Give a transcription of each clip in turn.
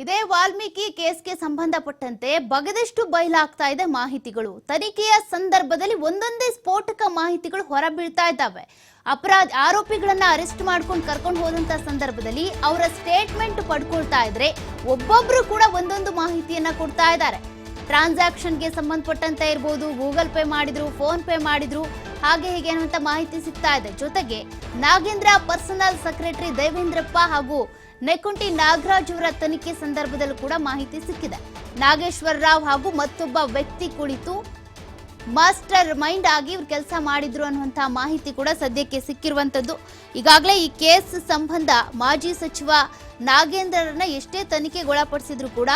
ಇದೇ ವಾಲ್ಮೀಕಿ ಕೇಸ್ಗೆ ಸಂಬಂಧಪಟ್ಟಂತೆ ಬಗದಷ್ಟು ಬಯಲಾಗ್ತಾ ಇದೆ ಮಾಹಿತಿಗಳು. ತನಿಖೆಯ ಸಂದರ್ಭದಲ್ಲಿ ಒಂದೊಂದೇ ಸ್ಫೋಟಕ ಮಾಹಿತಿಗಳು ಹೊರಬೀಳ್ತಾ ಇದ್ದಾವೆ. ಆರೋಪಿಗಳನ್ನ ಅರೆಸ್ಟ್ ಮಾಡ್ಕೊಂಡು ಕರ್ಕೊಂಡು ಹೋದಂತ ಸಂದರ್ಭದಲ್ಲಿ ಅವರ ಸ್ಟೇಟ್ಮೆಂಟ್ ಪಡ್ಕೊಳ್ತಾ ಇದ್ರೆ ಒಬ್ಬೊಬ್ರು ಕೂಡ ಒಂದೊಂದು ಮಾಹಿತಿಯನ್ನ ಕೊಡ್ತಾ ಇದ್ದಾರೆ. ಟ್ರಾನ್ಸಾಕ್ಷನ್ಗೆ ಸಂಬಂಧಪಟ್ಟಂತೆ ಇರ್ಬೋದು, ಗೂಗಲ್ ಪೇ ಮಾಡಿದ್ರು, ಫೋನ್ ಪೇ ಮಾಡಿದ್ರು, ಹಾಗೆ ಹೀಗೆ ಅನ್ನುವಂತ ಮಾಹಿತಿ ಸಿಗ್ತಾ ಇದೆ. ಜೊತೆಗೆ ನಾಗೇಂದ್ರ ಪರ್ಸನಲ್ ಸೆಕ್ರೆಟರಿ ದೇವೇಂದ್ರಪ್ಪ ಹಾಗೂ ನೆಕ್ಕುಂಟಿ ನಾಗರಾಜ್ ಅವರ ತನಿಖೆ ಸಂದರ್ಭದಲ್ಲೂ ಕೂಡ ಮಾಹಿತಿ ಸಿಕ್ಕಿದೆ. ನಾಗೇಶ್ವರ ರಾವ್ ಹಾಗೂ ಮತ್ತೊಬ್ಬ ವ್ಯಕ್ತಿ ಕುಳಿತು ಮಾಸ್ಟರ್ ಮೈಂಡ್ ಆಗಿ ಇವ್ರು ಕೆಲಸ ಮಾಡಿದ್ರು ಅನ್ನುವಂತಹ ಮಾಹಿತಿ ಕೂಡ ಸದ್ಯಕ್ಕೆ ಸಿಕ್ಕಿರುವಂತದ್ದು. ಈಗಾಗಲೇ ಈ ಕೇಸ್ ಸಂಬಂಧ ಮಾಜಿ ಸಚಿವ ನಾಗೇಂದ್ರರನ್ನ ಎಷ್ಟೇ ತನಿಖೆಗೊಳಪಡಿಸಿದ್ರು ಕೂಡ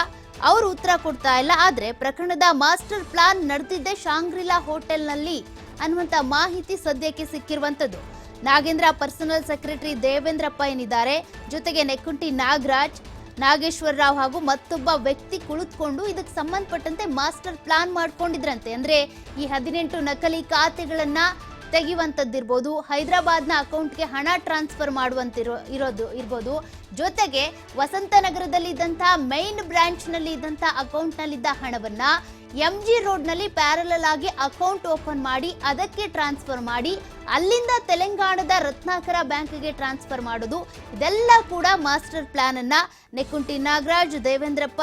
ಅವರು ಉತ್ತರ ಕೊಡ್ತಾ ಇಲ್ಲ. ಆದ್ರೆ ಪ್ರಕರಣದ ಮಾಸ್ಟರ್ ಪ್ಲಾನ್ ನಡೆದಿದ್ದೆ ಶಾಂಗ್ರಿಲಾ ಹೋಟೆಲ್ನಲ್ಲಿ ಅನ್ನುವಂತ ಮಾಹಿತಿ ಸದ್ಯಕ್ಕೆ ಸಿಕ್ಕಿರುವಂತದ್ದು. ನಾಗೇಂದ್ರ ಪರ್ಸನಲ್ ಸೆಕ್ರೆಟರಿ ದೇವೇಂದ್ರಪ್ಪ ಏನಿದ್ದಾರೆ, ಜೊತೆಗೆ ನೆಕ್ಕುಂಟಿ ನಾಗರಾಜ್, ನಾಗೇಶ್ವರ ರಾವ್ ಹಾಗೂ ಮತ್ತೊಬ್ಬ ವ್ಯಕ್ತಿ ಕುಳಿತುಕೊಂಡು ಇದಕ್ಕೆ ಸಂಬಂಧಪಟ್ಟಂತೆ ಮಾಸ್ಟರ್ ಪ್ಲಾನ್ ಮಾಡ್ಕೊಂಡಿದ್ರಂತೆ. ಅಂದ್ರೆ ಈ 18 ನಕಲಿ ಖಾತೆಗಳನ್ನ ತೆಗೆಯುವಂತದ್ದಿರ್ಬೋದು, ಹೈದರಾಬಾದ್ನ ಅಕೌಂಟ್ಗೆ ಹಣ ಟ್ರಾನ್ಸ್ಫರ್ ಇರ್ಬೋದು, ಜೊತೆಗೆ ವಸಂತನಗರದಲ್ಲಿ ಇದ್ದಂತಹ ಮೈನ್ ಬ್ರಾಂಚ್ ನಲ್ಲಿ ಇದ್ದಂತಹ ಅಕೌಂಟ್ ನಲ್ಲಿದ್ದ ಹಣವನ್ನ MG ರೋಡ್ ನಲ್ಲಿ ಪ್ಯಾರಲಲ್ ಆಗಿ ಅಕೌಂಟ್ ಓಪನ್ ಮಾಡಿ ಅದಕ್ಕೆ ಟ್ರಾನ್ಸ್ಫರ್ ಮಾಡಿ ಅಲ್ಲಿಂದ ತೆಲಂಗಾಣದ ರತ್ನಾಕರ ಬ್ಯಾಂಕ್ಗೆ ಟ್ರಾನ್ಸ್ಫರ್ ಮಾಡೋದು, ಇದೆಲ್ಲ ಕೂಡ ಮಾಸ್ಟರ್ ಪ್ಲಾನ್ ಅನ್ನ ನೆಕ್ಕುಂಟಿ ನಾಗರಾಜ್, ದೇವೇಂದ್ರಪ್ಪ,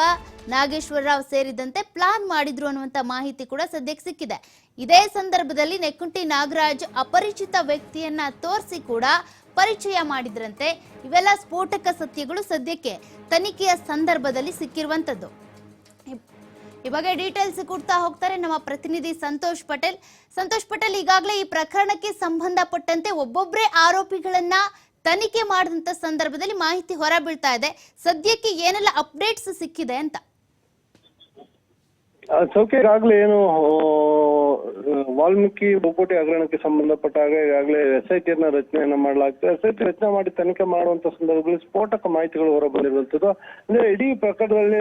ನಾಗೇಶ್ವರ ರಾವ್ ಸೇರಿದಂತೆ ಪ್ಲಾನ್ ಮಾಡಿದ್ರು ಅನ್ನುವಂತ ಮಾಹಿತಿ ಕೂಡ ಸದ್ಯಕ್ಕೆ ಸಿಕ್ಕಿದೆ. ಇದೇ ಸಂದರ್ಭದಲ್ಲಿ ನೆಕ್ಕುಂಟಿ ನಾಗರಾಜ್ ಅಪರಿಚಿತ ವ್ಯಕ್ತಿಯನ್ನ ತೋರಿಸಿ ಕೂಡ ಪರಿಚಯ ಮಾಡಿದ್ರಂತೆ. ಇವೆಲ್ಲ ಸ್ಫೋಟಕ ಸತ್ಯಗಳು ಸದ್ಯಕ್ಕೆ ತನಿಖೆಯ ಸಂದರ್ಭದಲ್ಲಿ ಸಿಕ್ಕಿರುವಂತದ್ದು. ಈ ಬಗ್ಗೆ ಡೀಟೇಲ್ಸ್ ಕೊಡ್ತಾ ಹೋಗ್ತಾರೆ ನಮ್ಮ ಪ್ರತಿನಿಧಿ ಸಂತೋಷ್ ಪಟೇಲ್. ಈಗಾಗಲೇ ಈ ಪ್ರಕರಣಕ್ಕೆ ಸಂಬಂಧಪಟ್ಟಂತೆ ಒಬ್ಬೊಬ್ಬರೇ ಆರೋಪಿಗಳನ್ನ ತನಿಖೆ ಮಾಡಿದಂತ ಸಂದರ್ಭದಲ್ಲಿ ಮಾಹಿತಿ ಹೊರ ಬೀಳ್ತಾ ಇದೆ. ಸದ್ಯಕ್ಕೆ ಏನೆಲ್ಲ ಅಪ್ಡೇಟ್ಸ್ ಸಿಕ್ಕಿದೆ ಅಂತ? ಸೌಖ್ಯ ಈಗಾಗಲೇ ಏನು ವಾಲ್ಮೀಕಿ ಬಹುಕೋಟಿ ಹಗರಣಕ್ಕೆ ಸಂಬಂಧಪಟ್ಟಾಗ ಈಗಾಗಲೇ SIT ರಚನೆಯನ್ನ ಮಾಡಲಾಗ್ತದೆ. SIT ರಚನೆ ಮಾಡಿ ತನಿಖೆ ಮಾಡುವಂತ ಸಂದರ್ಭದಲ್ಲಿ ಸ್ಫೋಟಕ ಮಾಹಿತಿಗಳು ಹೊರ ಬಂದಿರುವಂತದ್ದು. ಅಂದ್ರೆ ಇಡೀ ಪ್ರಕರಣದಲ್ಲಿ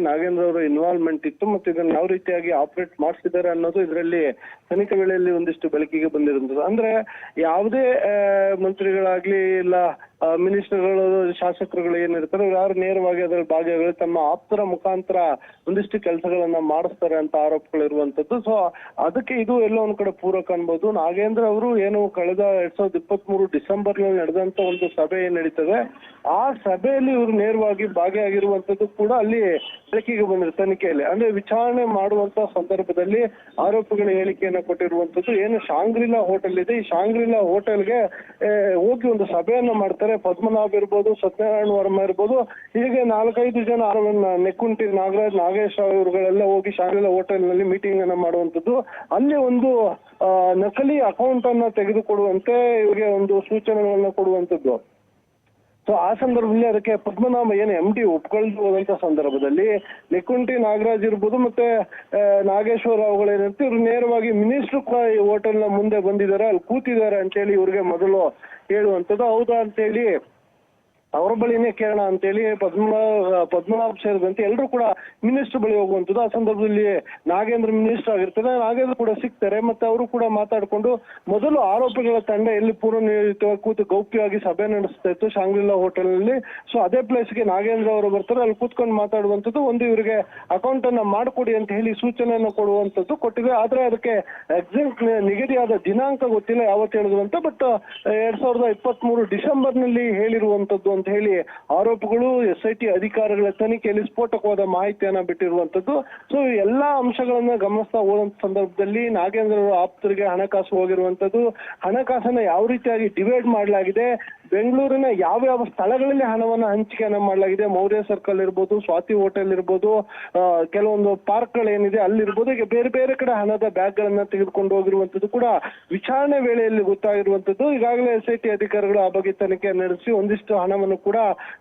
ನಾಗೇಂದ್ರ ಅವರ ಇನ್ವಾಲ್ವ್ಮೆಂಟ್ ಇತ್ತು ಮತ್ತು ಇದನ್ನು ಯಾವ ರೀತಿಯಾಗಿ ಆಪರೇಟ್ ಮಾಡಿಸಿದ್ದಾರೆ ಅನ್ನೋದು ಇದರಲ್ಲಿ ತನಿಖೆ ವೇಳೆಯಲ್ಲಿ ಒಂದಿಷ್ಟು ಬೆಳಕಿಗೆ ಬಂದಿರುವಂತದ್ದು. ಅಂದ್ರೆ ಯಾವುದೇ ಮಂತ್ರಿಗಳಾಗ್ಲಿ ಇಲ್ಲ ಮಿನಿಸ್ಟರ್ಗಳು, ಶಾಸಕರುಗಳು ಏನಿರ್ತಾರೆ ಯಾರು ನೇರವಾಗಿ ಅದರಲ್ಲಿ ಭಾಗಿಯಾಗಿ ತಮ್ಮ ಆಪ್ತರ ಮುಖಾಂತರ ಒಂದಿಷ್ಟು ಕೆಲಸಗಳನ್ನ ಮಾಡಿಸ್ತಾರೆ ಅಂತ ಆರೋಪಗಳು ಇರುವಂತದ್ದು. ಸೊ ಅದಕ್ಕೆ ಇದು ಎಲ್ಲೋ ಒಂದ್ ಕಡೆ ಪೂರಕ ಅನ್ಬೋದು. ನಾಗೇಂದ್ರ ಅವರು ಏನು ಕಳೆದ 2023 ಡಿಸೆಂಬರ್ ನಲ್ಲಿ ನಡೆದಂತ ಒಂದು ಸಭೆ ಏನ್ ನಡೀತದೆ, ಆ ಸಭೆಯಲ್ಲಿ ಇವರು ನೇರವಾಗಿ ಭಾಗಿಯಾಗಿರುವಂತದ್ದು ಕೂಡ ಅಲ್ಲಿ ಬೆಳಕಿಗೆ ಬಂದಿದೆ ತನಿಖೆಯಲ್ಲಿ. ಅಂದ್ರೆ ವಿಚಾರಣೆ ಮಾಡುವಂತ ಸಂದರ್ಭದಲ್ಲಿ ಆರೋಪಿಗಳ ಹೇಳಿಕೆಯನ್ನ ಕೊಟ್ಟಿರುವಂತದ್ದು. ಏನು ಶಾಂಗ್ರಿಲಾ ಹೋಟೆಲ್ ಇದೆ, ಈ ಶಾಂಗ್ರಿಲಾ ಹೋಟೆಲ್ಗೆ ಹೋಗಿ ಒಂದು ಸಭೆಯನ್ನ ಮಾಡ್ತಾರೆ. ಪದ್ಮನಾಭ್ ಇರ್ಬೋದು, ಸತ್ಯನಾರಾಯಣ ವರ್ಮ ಇರ್ಬೋದು, ಹೀಗೆ 4-5 ಜನ ನೆಕ್ಕುಂಟಿ ನಾಗರಾಜ್, ನಾಗೇಶ್ ಇವರುಗಳೆಲ್ಲ ಹೋಗಿ ಶಾಂಗ್ರಿಲಾ ಹೋಟೆಲ್ ನಲ್ಲಿ ಮೀಟಿಂಗ್ ಅನ್ನ ಮಾಡುವಂತದ್ದು. ಅಲ್ಲಿ ಒಂದು ನಕಲಿ ಅಕೌಂಟ್ ಅನ್ನ ತೆಗೆದುಕೊಡುವಂತೆ ಇವರಿಗೆ ಒಂದು ಸೂಚನೆಗಳನ್ನ ಕೊಡುವಂತದ್ದು. ಸೊ ಆ ಸಂದರ್ಭದಲ್ಲಿ ಅದಕ್ಕೆ ಪದ್ಮನಾಭ ಏನು MD ಒಪ್ಕೊಳ್ಬೋದಂತ ಸಂದರ್ಭದಲ್ಲಿ ನೆಕ್ಕುಂಟಿ ನಾಗರಾಜ್ ಇರ್ಬೋದು ಮತ್ತೆ ನಾಗೇಶ್ವರ ರಾವ್ಗಳೇನಂತ ಇವ್ರು ನೇರವಾಗಿ ಮಿನಿಸ್ಟರ್ ಹೋಟೆಲ್ ನ ಮುಂದೆ ಬಂದಿದ್ದಾರೆ, ಅಲ್ಲಿ ಕೂತಿದ್ದಾರೆ ಅಂತೇಳಿ ಇವ್ರಿಗೆ ಮೊದಲು ಹೇಳುವಂಥದ್ದು. ಹೌದಾ ಅಂತೇಳಿ ಅವ್ರ ಬಳಿನೇ ಕೇಳೋಣ ಅಂತೇಳಿ ಪದ್ಮನಾಭ್ ಸೇರಿದಂತೆ ಎಲ್ಲರೂ ಕೂಡ ಮಿನಿಸ್ಟರ್ ಬಳಿ ಹೋಗುವಂಥದ್ದು. ಆ ಸಂದರ್ಭದಲ್ಲಿ ನಾಗೇಂದ್ರ ಮಿನಿಸ್ಟರ್ ಆಗಿರ್ತಾರೆ, ನಾಗೇಂದ್ರ ಕೂಡ ಸಿಗ್ತಾರೆ. ಮತ್ತೆ ಅವರು ಕೂಡ ಮಾತಾಡ್ಕೊಂಡು ಮೊದಲು ಆರೋಪಿಗಳ ತಂಡ ಎಲ್ಲಿ ಪೂರ್ವ ನಿಯೋಜಿತವಾಗಿ ಕೂತು ಗೌಪ್ಯವಾಗಿ ಸಭೆ ನಡೆಸ್ತಾ ಇತ್ತು ಶಾಂಗ್ರಿಲಾ ಹೋಟೆಲ್ ನಲ್ಲಿ. ಸೊ ಅದೇ ಪ್ಲೇಸ್ಗೆ ನಾಗೇಂದ್ರ ಅವರು ಬರ್ತಾರೆ, ಅಲ್ಲಿ ಕೂತ್ಕೊಂಡು ಮಾತಾಡುವಂಥದ್ದು. ಒಂದು ಇವರಿಗೆ ಅಕೌಂಟ್ ಅನ್ನ ಮಾಡಿಕೊಡಿ ಅಂತ ಹೇಳಿ ಸೂಚನೆಯನ್ನು ಕೊಡುವಂಥದ್ದು ಕೊಟ್ಟಿದೆ. ಆದ್ರೆ ಅದಕ್ಕೆ ಎಕ್ಸಾಕ್ಟ್ ನಿಗದಿಯಾದ ದಿನಾಂಕ ಗೊತ್ತಿಲ್ಲ ಯಾವತ್ತು ಹೇಳಿದ್ರು ಅಂತ. ಬಟ್ 2023 ಡಿಸೆಂಬರ್ ನಲ್ಲಿ ಹೇಳಿರುವಂತದ್ದು ಅಂತ ಹೇಳಿ ಆರೋಪಿಗಳು SIT ಅಧಿಕಾರಿಗಳ ತನಿಖೆಯಲ್ಲಿ ಸ್ಫೋಟಕವಾದ ಮಾಹಿತಿಯನ್ನ ಬಿಟ್ಟಿರುವಂತದ್ದು. ಸೊ ಎಲ್ಲಾ ಅಂಶಗಳನ್ನ ಗಮನಿಸ್ತಾ ಹೋದಂತ ಸಂದರ್ಭದಲ್ಲಿ ನಾಗೇಂದ್ರ ಆಪ್ತರಿಗೆ ಹಣಕಾಸು ಹೋಗಿರುವಂತದ್ದು, ಹಣಕಾಸನ್ನ ಯಾವ ರೀತಿಯಾಗಿ ಡಿವೈಡ್ ಮಾಡಲಾಗಿದೆ, ಬೆಂಗಳೂರಿನ ಯಾವ ಸ್ಥಳಗಳಲ್ಲಿ ಹಣವನ್ನ ಹಂಚಿಕೆಯನ್ನ ಮಾಡಲಾಗಿದೆ, ಮೌರ್ಯ ಸರ್ಕಲ್ ಇರ್ಬೋದು, ಸ್ವಾತಿ ಹೋಟೆಲ್ ಇರ್ಬೋದು, ಕೆಲವೊಂದು ಪಾರ್ಕ್ ಗಳೇನಿದೆ ಅಲ್ಲಿರ್ಬೋದು, ಈಗ ಬೇರೆ ಬೇರೆ ಕಡೆ ಹಣದ ಬ್ಯಾಗ್ ಗಳನ್ನ ತೆಗೆದುಕೊಂಡು ಹೋಗಿರುವಂತದ್ದು ಕೂಡ ವಿಚಾರಣೆ ವೇಳೆಯಲ್ಲಿ ಗೊತ್ತಾಗಿರುವಂತದ್ದು. ಈಗಾಗಲೇ SIT ಅಧಿಕಾರಿಗಳು ಆ ಬಗ್ಗೆ ತನಿಖೆ ನಡೆಸಿ ಒಂದಿಷ್ಟು ಹಣವನ್ನು ಕೂಡ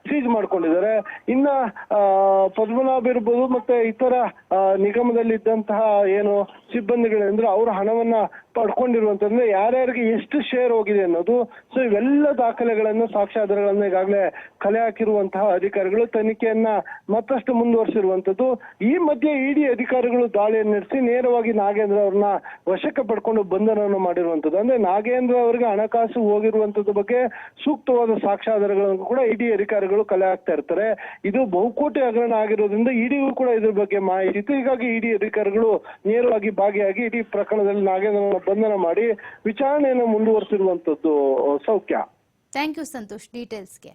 ಸೀಜ್ ಮಾಡ್ಕೊಂಡಿದ್ದಾರೆ. ಇನ್ನ ಪದ್ಮನಾಭ್ ಇರ್ಬೋದು ಮತ್ತೆ ಇತರ ನಿಗಮದಲ್ಲಿ ಇದ್ದಂತಹ ಏನು ಸಿಬ್ಬಂದಿಗಳಂದ್ರೆ ಅವರ ಹಣವನ್ನ ಪಡ್ಕೊಂಡಿರುವಂತಂದ್ರೆ ಯಾರ್ಯಾರಿಗೆ ಎಷ್ಟು ಶೇರ್ ಹೋಗಿದೆ ಅನ್ನೋದು. ಸೊ ಇವೆಲ್ಲ ದಾಖಲೆಗಳು ದಾಖಲೆಗಳನ್ನು ಸಾಕ್ಷ್ಯಾಧಾರಗಳನ್ನು ಈಗಾಗಲೇ ಕಲೆ ಹಾಕಿರುವಂತಹ ಅಧಿಕಾರಿಗಳು ತನಿಖೆಯನ್ನ ಮತ್ತಷ್ಟು ಮುಂದುವರಿಸಿರುವಂತದ್ದು. ಈ ಮಧ್ಯೆ ಇಡಿ ಅಧಿಕಾರಿಗಳು ದಾಳಿಯನ್ನು ನಡೆಸಿ ನೇರವಾಗಿ ನಾಗೇಂದ್ರ ಅವ್ರನ್ನ ವಶಕ್ಕೆ ಪಡ್ಕೊಂಡು ಬಂಧನವನ್ನು ಮಾಡಿರುವಂತದ್ದು. ಅಂದ್ರೆ ನಾಗೇಂದ್ರ ಅವರಿಗೆ ಹಣಕಾಸು ಹೋಗಿರುವಂತದ್ದು ಬಗ್ಗೆ ಸೂಕ್ತವಾದ ಸಾಕ್ಷ್ಯಾಧಾರಗಳನ್ನು ಕೂಡ ಇಡಿ ಅಧಿಕಾರಿಗಳು ಕಲೆ ಹಾಕ್ತಾ ಇರ್ತಾರೆ. ಇದು ಬಹುಕೋಟಿ ಹಗರಣ ಆಗಿರೋದ್ರಿಂದ ಇಡಿಗೂ ಕೂಡ ಇದ್ರ ಬಗ್ಗೆ ಮಾಹಿತಿ ಇತ್ತು. ಹೀಗಾಗಿ ಇಡಿ ಅಧಿಕಾರಿಗಳು ನೇರವಾಗಿ ಭಾಗಿಯಾಗಿ ಇಡೀ ಪ್ರಕರಣದಲ್ಲಿ ನಾಗೇಂದ್ರನ ಬಂಧನ ಮಾಡಿ ವಿಚಾರಣೆಯನ್ನು ಮುಂದುವರಿಸಿರುವಂತದ್ದು. ಸೌಖ್ಯ. Thank you Santosh ಡೀಟೇಲ್ಸ್ಗೆ.